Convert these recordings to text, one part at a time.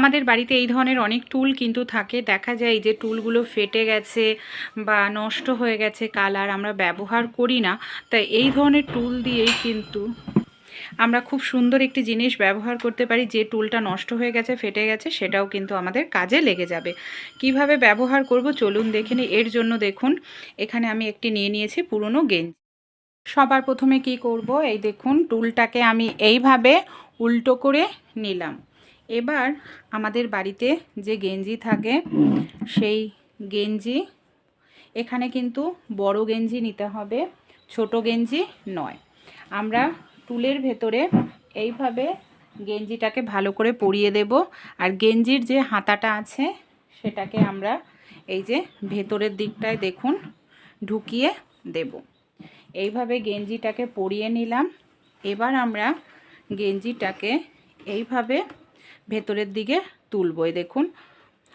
আমাদের বাড়িতে এই ধরনের অনেক টুল কিন্তু থাকে, দেখা যায় যে টুলগুলো ফেটে গেছে বা নষ্ট হয়ে গেছে কালার, আমরা ব্যবহার করি না। তাই এই ধরনের টুল দিয়েই কিন্তু আমরা খুব সুন্দর একটি জিনিস ব্যবহার করতে পারি। যে টুলটা নষ্ট হয়ে গেছে, ফেটে গেছে, সেটাও কিন্তু আমাদের কাজে লেগে যাবে। কিভাবে ব্যবহার করব চলুন দেখে নিই। এর জন্য দেখুন এখানে আমি একটি নিয়ে নিয়েছি পুরনো গেঞ্জি। সবার প্রথমে কি করব, এই দেখুন টুলটাকে আমি এইভাবে উল্টো করে নিলাম। এবার আমাদের বাড়িতে যে গেঞ্জি থাকে সেই গেঞ্জি, এখানে কিন্তু বড় গেঞ্জি নিতে হবে, ছোট গেঞ্জি নয়। আমরা টুলের ভেতরে এইভাবে গেঞ্জিটাকে ভালো করে পরিয়ে দেব। আর গেঞ্জির যে হাতাটা আছে সেটাকে আমরা এই যে ভেতরের দিকটায় দেখুন ঢুকিয়ে দেব। এইভাবে গেঞ্জিটাকে পরিয়ে নিলাম। এবার আমরা গেঞ্জিটাকে এইভাবে ভেতরের দিকে তুলব। দেখুন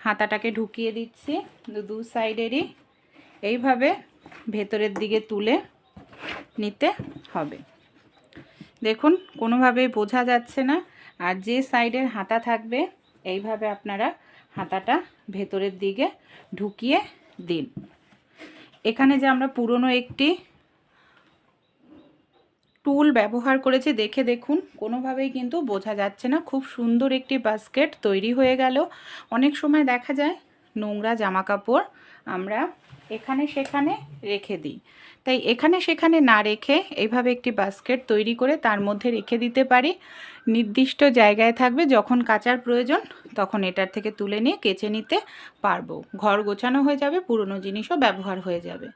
হাতাটাকে ঢুকিয়ে দিচ্ছি দু সাইডেরই, এইভাবে ভেতরের দিকে তুলে নিতে হবে। দেখুন কোনোভাবেই বোঝা যাচ্ছে না। আর যে সাইডের হাতা থাকবে এইভাবে আপনারা হাতাটা ভেতরের দিকে ঢুকিয়ে দিন। এখানে যে আমরা পুরনো একটি টুল ব্যবহার করেছি, দেখে দেখুন কোনোভাবেই কিন্তু বোঝা যাচ্ছে না। খুব সুন্দর একটি বাস্কেট তৈরি হয়ে গেল। অনেক সময় দেখা যায় নোংরা জামা কাপড় আমরা এখানে সেখানে রেখে দিই, তাই এখানে সেখানে না রেখে এইভাবে একটি বাস্কেট তৈরি করে তার মধ্যে রেখে দিতে পারি। নির্দিষ্ট জায়গায় থাকবে, যখন কাচার প্রয়োজন তখন এটার থেকে তুলে নিয়ে কেচে নিতে পারবো। ঘর গোছানো হয়ে যাবে, পুরনো জিনিসও ব্যবহার হয়ে যাবে।